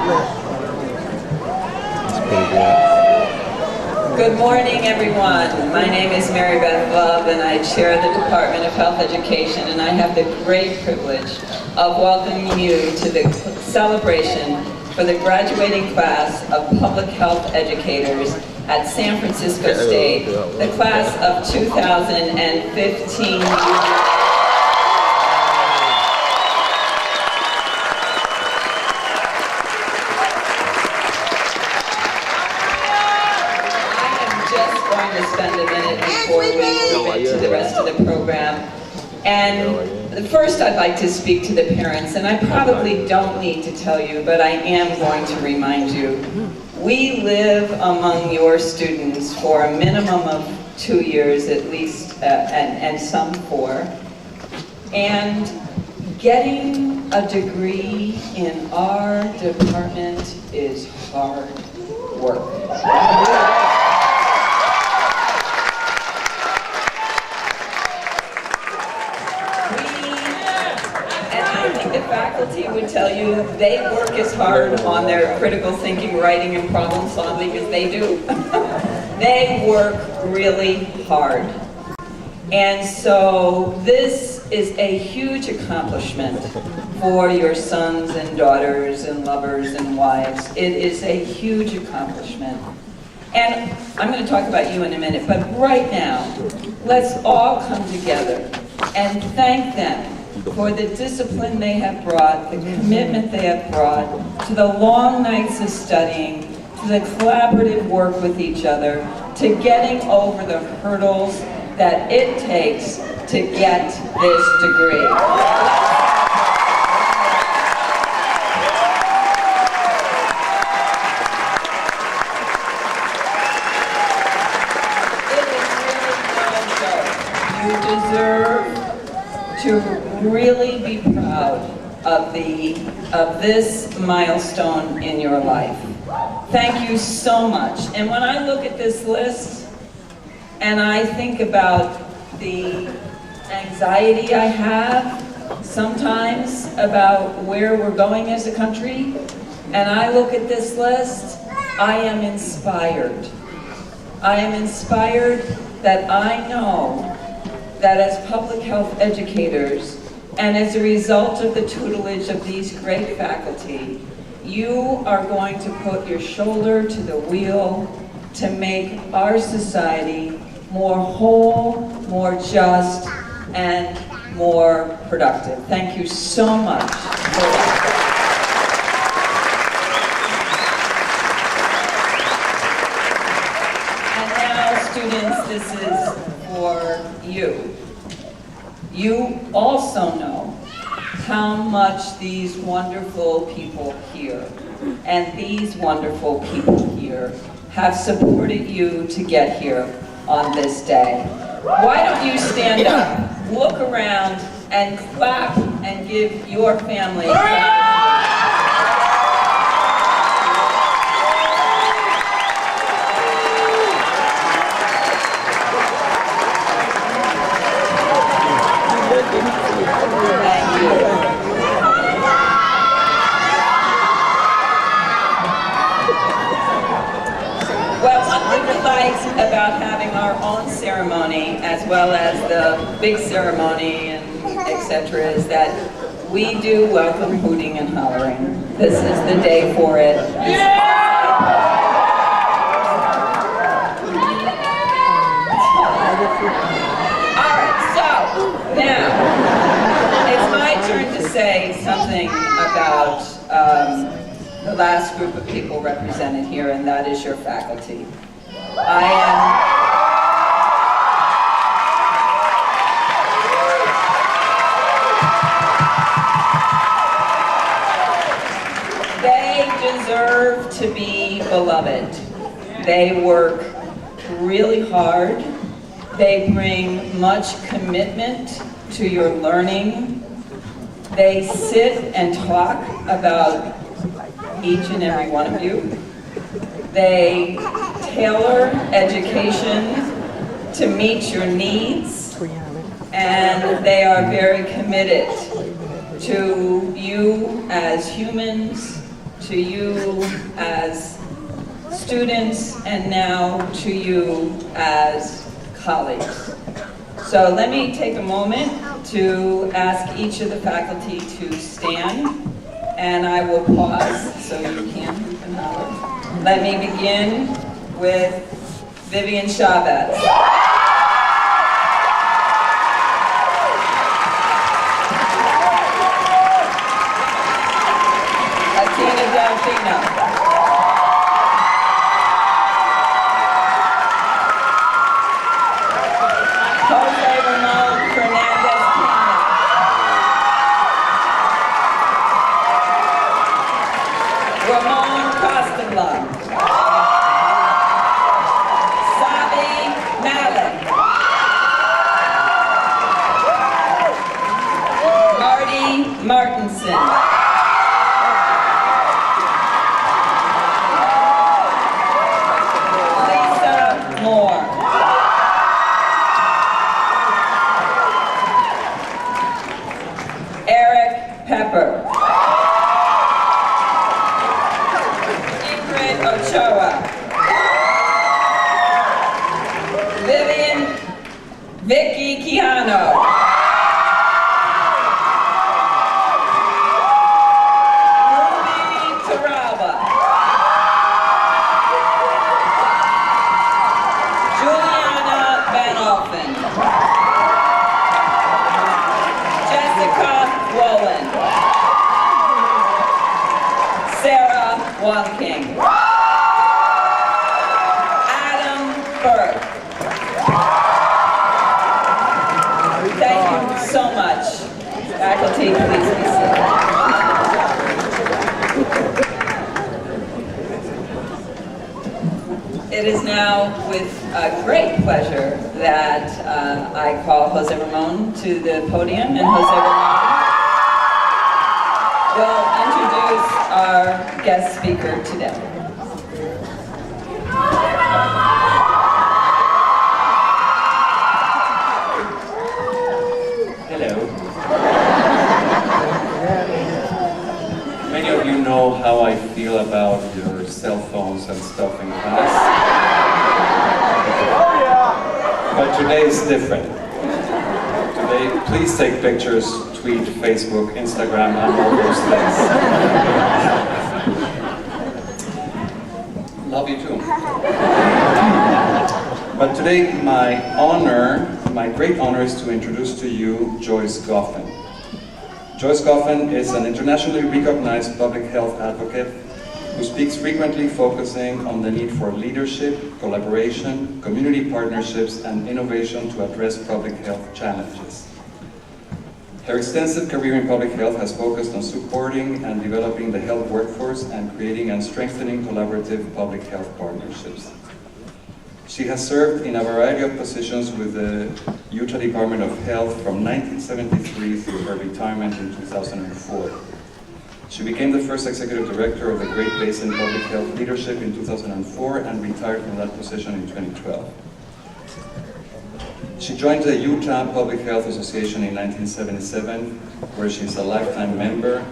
Good morning, everyone. My name is Mary Beth Love, and I chair the Department of Health Education, and I have the great privilege of welcoming you to the celebration for the graduating class of public health educators at San Francisco State, the class of 2015. To spend a minute before we move into the rest of the program. And first I'd like to speak to the parents, and I probably don't need to tell you, but I am going to remind you. We live among your students for a minimum of 2 years at least, and some 4. And getting a degree in our department is hard work. The faculty would tell you they work as hard on their critical thinking, writing, and problem solving as they do. They work really hard. And so this is a huge accomplishment for your sons and daughters and lovers and wives. It is a huge accomplishment. And I'm going to talk about you in a minute, but right now, let's all come together and thank them for the discipline they have brought, the commitment they have brought, to the long nights of studying, to the collaborative work with each other, to getting over the hurdles that it takes to get this degree. It is really no joke. You deserve to really be proud of this milestone in your life. Thank you so much. And when I look at this list and I think about the anxiety I have sometimes about where we're going as a country, and I look at this list, I am inspired. I am inspired that I know that as public health educators, and as a result of the tutelage of these great faculty, you are going to put your shoulder to the wheel to make our society more whole, more just, and more productive. Thank you so much for that. And now, students, this is for you. You also know how much these wonderful people here and these wonderful people here have supported you to get here on this day. Why don't you stand up, look around, and clap and give your family a clap. About having our own ceremony as well as the big ceremony and etc. is that we do welcome hooting and hollering. This is the day for it. Alright, so now it's my turn to say something about the last group of people represented here, and that is your faculty. They deserve to be beloved. They work really hard. They bring much commitment to your learning. They sit and talk about each and every one of you. They tailor education to meet your needs, and they are very committed to you as humans, to you as students, and now to you as colleagues. So let me take a moment to ask each of the faculty to stand, and I will pause so you can holler. Let me begin with Vivian Chavez. Atina Delfino. Martinson. Lisa Moore. Eric Pepper. Ingrid Ochoa. Vicky Quijano. King. Adam Burke. Thank you so much. Faculty, please be seated. It is now with great pleasure that I call Jose Ramon to the podium, and Jose Ramon will introduce our guest speaker today. Hello. Many of you know how I feel about your cell phones and stuff in class. But today is different. Today, please take pictures, tweet, Facebook, Instagram, and all those things. Love you too. But today, my great honor is to introduce to you Joyce Goffin. Joyce Goffin is an internationally recognized public health advocate who speaks frequently focusing on the need for leadership, collaboration, community partnerships, and innovation to address public health challenges. Her extensive career in public health has focused on supporting and developing the health workforce and creating and strengthening collaborative public health partnerships. She has served in a variety of positions with the Utah Department of Health from 1973 through her retirement in 2004. She became the first executive director of the Great Basin Public Health Leadership in 2004 and retired from that position in 2012. She joined the Utah Public Health Association in 1977, where she is a lifetime member,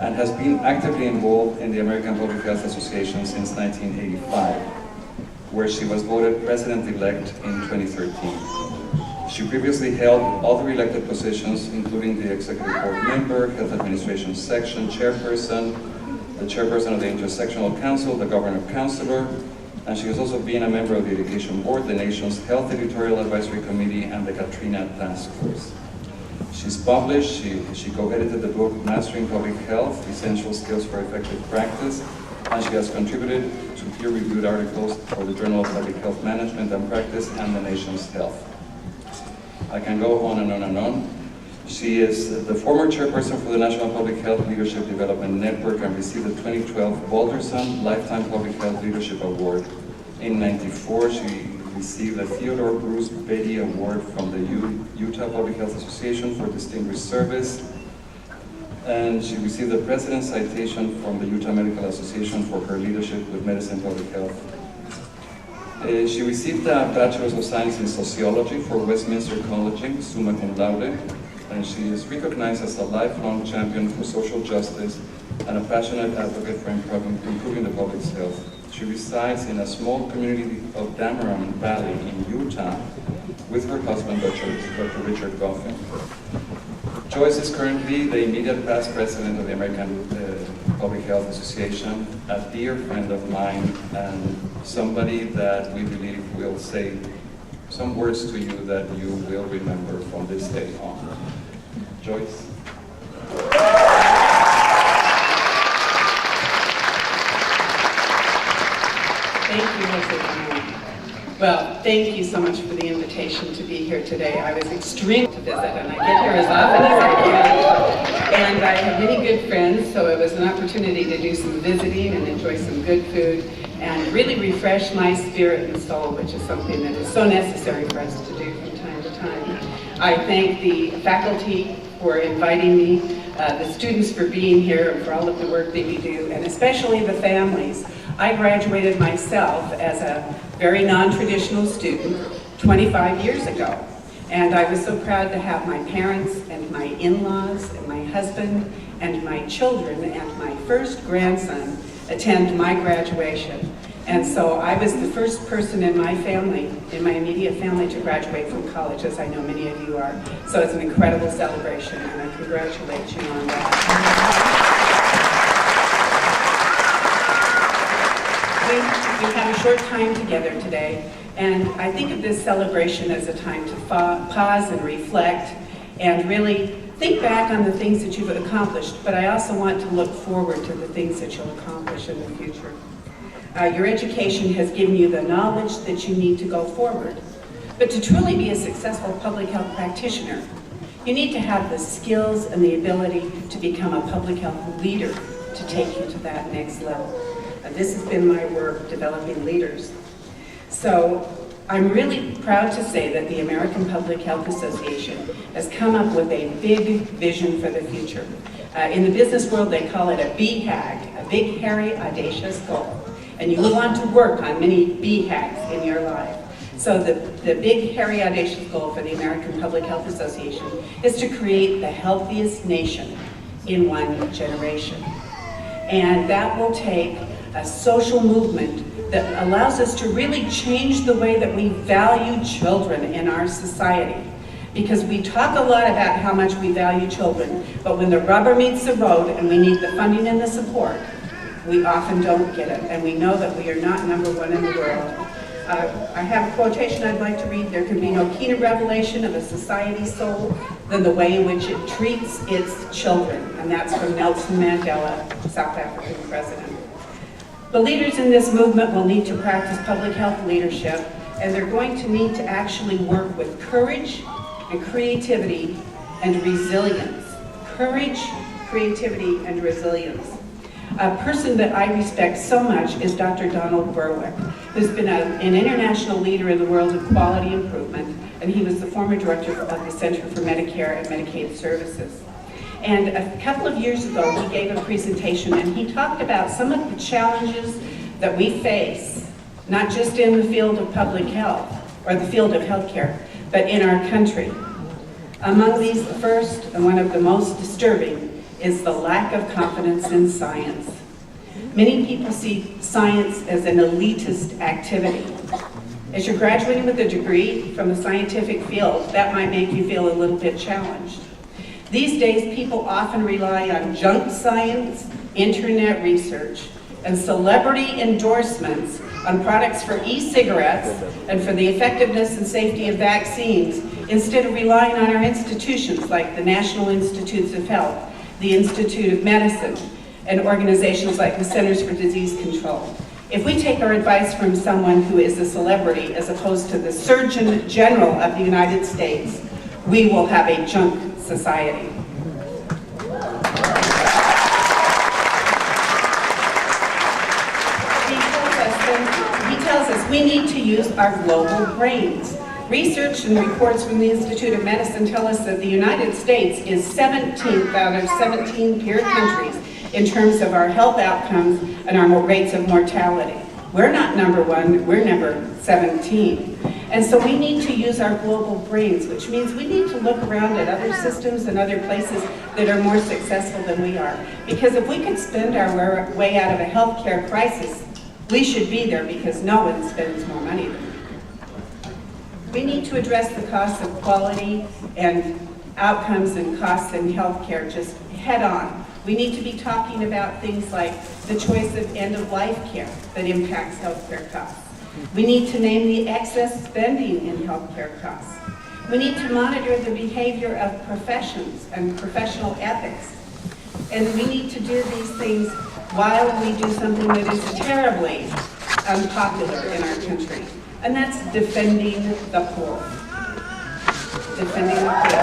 and has been actively involved in the American Public Health Association since 1985, where she was voted president-elect in 2013. She previously held other elected positions, including the executive board member, health administration section chairperson, the chairperson of the Intersectional Council, the governor councilor, and she has also been a member of the Education Board, the nation's Health Editorial Advisory Committee, and the Katrina Task Force. She's published, she co-edited the book Mastering Public Health, Essential Skills for Effective Practice, and she has contributed to peer-reviewed articles for the Journal of Public Health Management and Practice and the Nation's Health. I can go on and on and on. She is the former chairperson for the National Public Health Leadership Development Network and received the 2012 Balderson Lifetime Public Health Leadership Award. In '94, she received the Theodore Bruce Beatty Award from the Utah Public Health Association for Distinguished Service. And she received the President's Citation from the Utah Medical Association for her leadership with medicine public health. She received a Bachelor's of Science in Sociology for Westminster College, summa cum laude, and she is recognized as a lifelong champion for social justice and a passionate advocate for improving the public's health. She resides in a small community of Dameron Valley in Utah with her husband, Dr. Richard Goffin. Joyce is currently the immediate past president of the American Public Health Association, a dear friend of mine, and somebody that we believe will say some words to you that you will remember from this day on. Joyce. Thank you, Jose. Well, thank you so much for the invitation to be here today. I was extremely to visit, and I get here as often as I can. And I have many good friends, so it was an opportunity to do some visiting and enjoy some good food and really refresh my spirit and soul, which is something that is so necessary for us to do from time to time. I thank the faculty for inviting me, the students for being here and for all of the work that you do, and especially the families. I graduated myself as a very non-traditional student 25 years ago. And I was so proud to have my parents and my in-laws and my husband and my children and my first grandson attend my graduation. And so I was the first person in my family, in my immediate family, to graduate from college, as I know many of you are. So it's an incredible celebration, and I congratulate you on that. We have a short time together today, and I think of this celebration as a time to pause and reflect and really think back on the things that you've accomplished, but I also want to look forward to the things that you'll accomplish in the future. Your education has given you the knowledge that you need to go forward, but to truly be a successful public health practitioner, you need to have the skills and the ability to become a public health leader to take you to that next level. This has been my work, developing leaders. So I'm really proud to say that the American Public Health Association has come up with a big vision for the future. In the business world, they call it a BHAG, a big, hairy, audacious goal. And you will want to work on many BHAGs in your life. So the big, hairy, audacious goal for the American Public Health Association is to create the healthiest nation in one generation. And that will take a social movement that allows us to really change the way that we value children in our society. Because we talk a lot about how much we value children, but when the rubber meets the road and we need the funding and the support, we often don't get it, and we know that we are not number one in the world. I have a quotation I'd like to read. There can be no keener revelation of a society's soul than the way in which it treats its children, and that's from Nelson Mandela, South African president. The leaders in this movement will need to practice public health leadership, and they're going to need to actually work with courage and creativity and resilience. Courage, creativity, and resilience. A person that I respect so much is Dr. Donald Berwick, who's been an international leader in the world of quality improvement, and he was the former director of the Center for Medicare and Medicaid Services. And a couple of years ago, he gave a presentation, and he talked about some of the challenges that we face, not just in the field of public health or the field of healthcare, but in our country. Among these, the first and one of the most disturbing is the lack of confidence in science. Many people see science as an elitist activity. As you're graduating with a degree from the scientific field, that might make you feel a little bit challenged. These days, people often rely on junk science, internet research, and celebrity endorsements on products for e-cigarettes and for the effectiveness and safety of vaccines, instead of relying on our institutions like the National Institutes of Health, the Institute of Medicine, and organizations like the Centers for Disease Control. If we take our advice from someone who is a celebrity as opposed to the Surgeon General of the United States, we will have a junk society. He tells us we need to use our global brains. Research and reports from the Institute of Medicine tell us that the United States is 17th out of 17 peer countries in terms of our health outcomes and our rates of mortality. We're not number one, we're number 17. And so we need to use our global brains, which means we need to look around at other systems and other places that are more successful than we are. Because if we could spend our way out of a healthcare crisis, we should be there because no one spends more money than we do. We need to address the costs of quality and outcomes and costs in healthcare just head on. We need to be talking about things like the choice of end-of-life care that impacts healthcare costs. We need to name the excess spending in healthcare costs. We need to monitor the behavior of professions and professional ethics. And we need to do these things while we do something that is terribly unpopular in our country. And that's defending the poor. Defending the poor.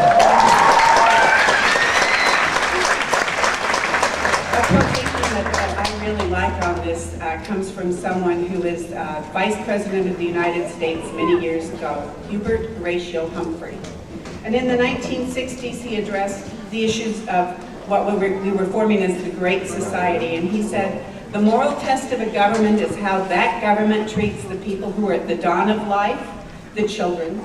A quotation that I really like on this comes from someone who was Vice President of the United States many years ago, Hubert Horatio Humphrey. And in the 1960s, he addressed the issues of what we were forming as the Great Society, and he said, "The moral test of a government is how that government treats the people who are at the dawn of life, the children,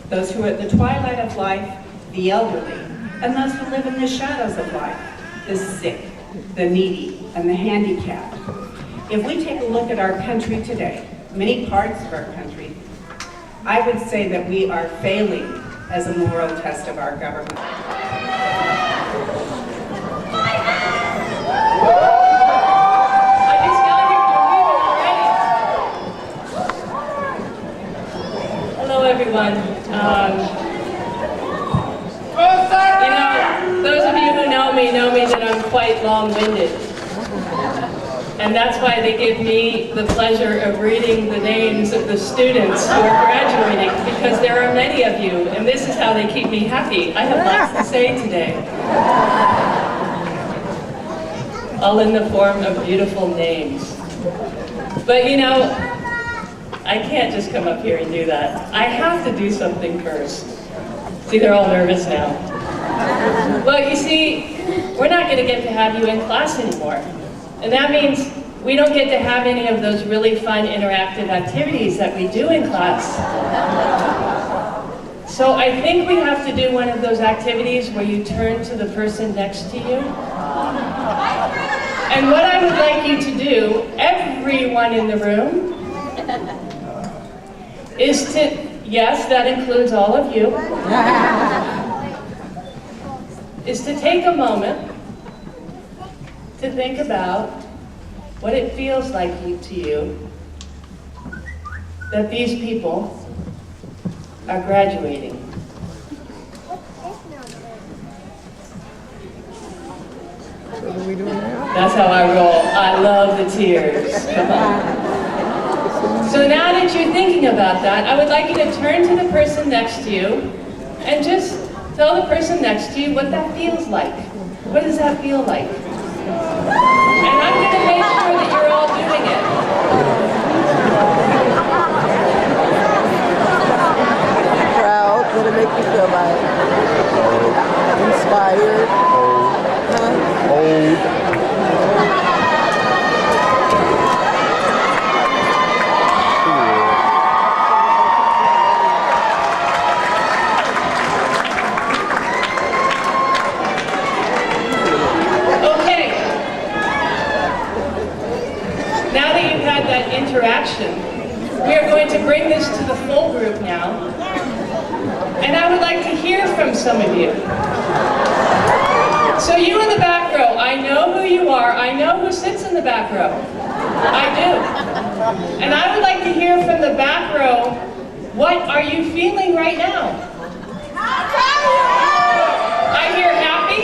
those who are at the twilight of life, the elderly, and those who live in the shadows of life, the sick, the needy, and the handicapped." If we take a look at our country today, many parts of our country, I would say that we are failing as a moral test of our government. Hello, everyone. Those of you who know me that I'm quite long-winded. And that's why they give me the pleasure of reading the names of the students who are graduating, because there are many of you, and this is how they keep me happy. I have lots to say today. All in the form of beautiful names. But I can't just come up here and do that. I have to do something first. See, they're all nervous now. Well, you see, we're not going to get to have you in class anymore. And that means we don't get to have any of those really fun interactive activities that we do in class. So I think we have to do one of those activities where you turn to the person next to you. And what I would like you to do, everyone in the room, is to, yes, that includes all of you, is to take a moment to think about what it feels like to you that these people are graduating. What are we doing now? That's how I roll. I love the tears. Come on. So now that you're thinking about that, I would like you to turn to the person next to you and just tell the person next to you what that feels like. What does that feel like? And I'm going to make sure that you're all doing it. Proud. What did it make you feel like? Inspired. Old. Interaction. We are going to bring this to the full group now, and I would like to hear from some of you. So you in the back row, I know who you are. I know who sits in the back row. I do. And I would like to hear from the back row, what are you feeling right now? I hear happy.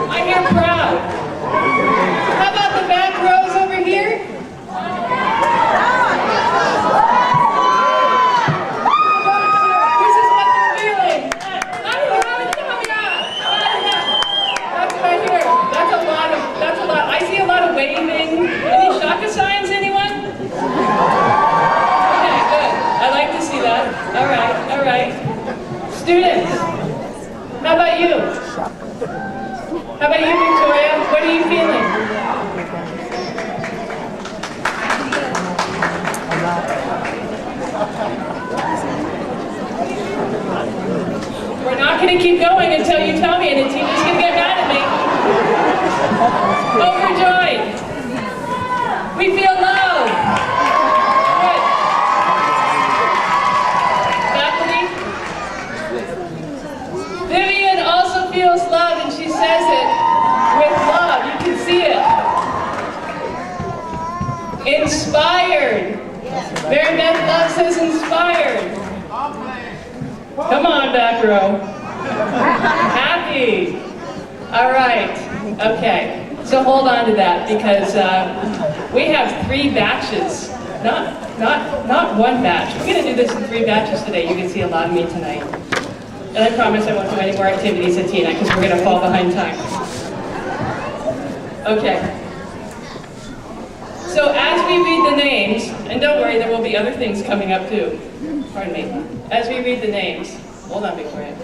I hear proud. How about the back rows over here? This is what they're feeling. That's what I hear. That's a lot. I see a lot of waving. Any shaka signs, anyone? Okay, good. I like to see that. All right. Students, how about you? about you, Victoria? What are you feeling? We're not going to keep going until you tell me, and the teacher's going to get mad at me. Overjoyed. We feel love. Good. Faculty? Vivian also feels love, and she says it with love. You can see it. Inspired. Mary Beth Love says inspired. Come on, back row. Happy. All right. Okay. So hold on to that because we have 3 batches. Not one batch. We're going to do this in 3 batches today. You can see a lot of me tonight. And I promise I won't do any more activities at tea night because we're going to fall behind time. Okay. So as we read the names, and don't worry, there will be other things coming up too. Pardon me. As we read the names, hold on, Victoria.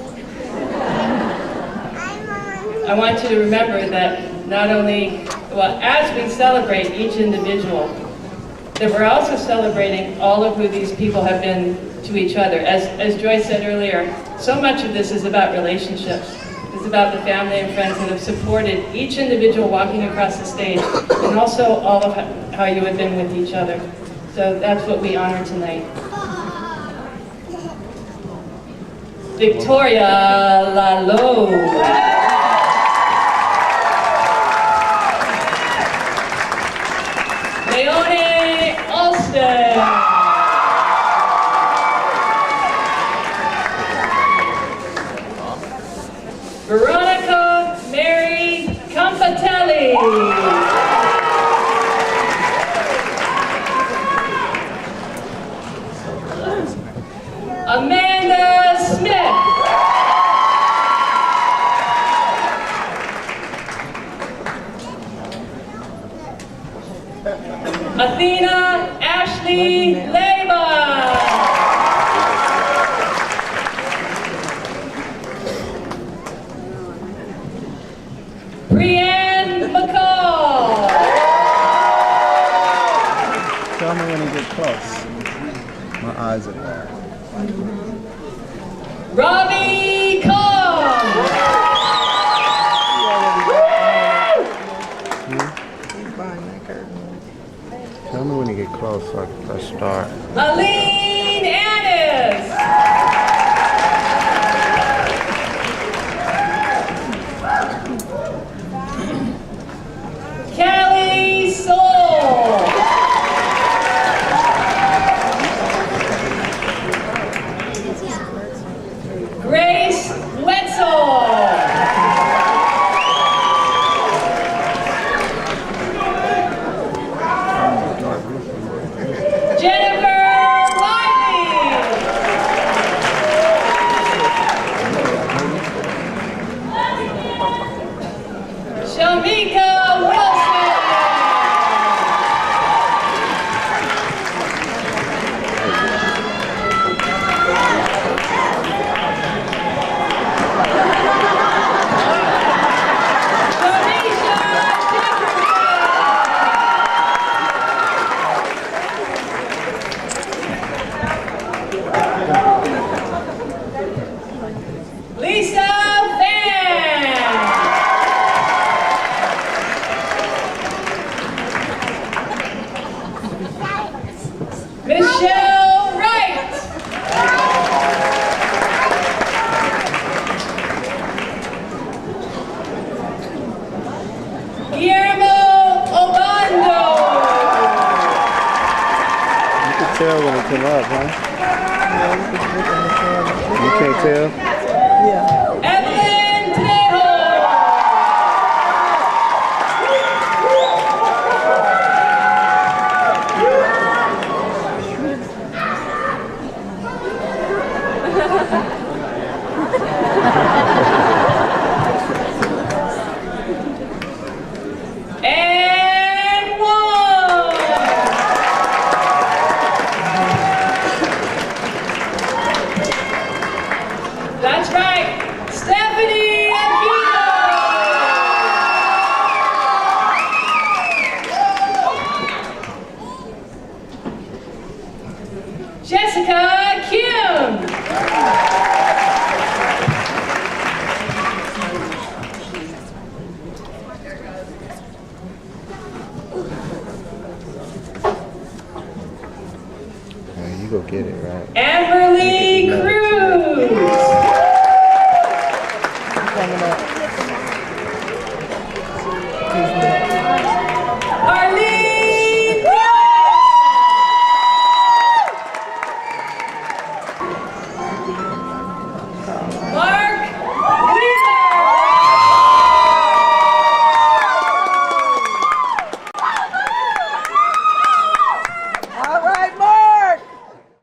I want you to remember that not only, well, as we celebrate each individual, that we're also celebrating all of who these people have been to each other. As Joyce said earlier, so much of this is about relationships. It's about the family and friends that have supported each individual walking across the stage, and also all of how you have been with each other. So that's what we honor tonight. Victoria Lalo. Leone Alston. Veronica Mary Campatelli. Amanda Smith. Athena Ashley Leva. Brianne McCall. Tell me when you get close. My eyes are there. Robbie Kong. Tell me when you get close so I can press start. Aline Annis. Kelly Soul. Grace Wetzel. Jennifer Lively. Shamika Wilson. Tanisha Dickerson. Lisa Van. Michelle Wright. Guillermo Obando. You can tell when it come up, huh? You can't tell? Yeah. Evelyn Trejo. And one. That's right. Stephanie Jessica Kim. Man, you go get it, right? Amberly Cruz. Coming up.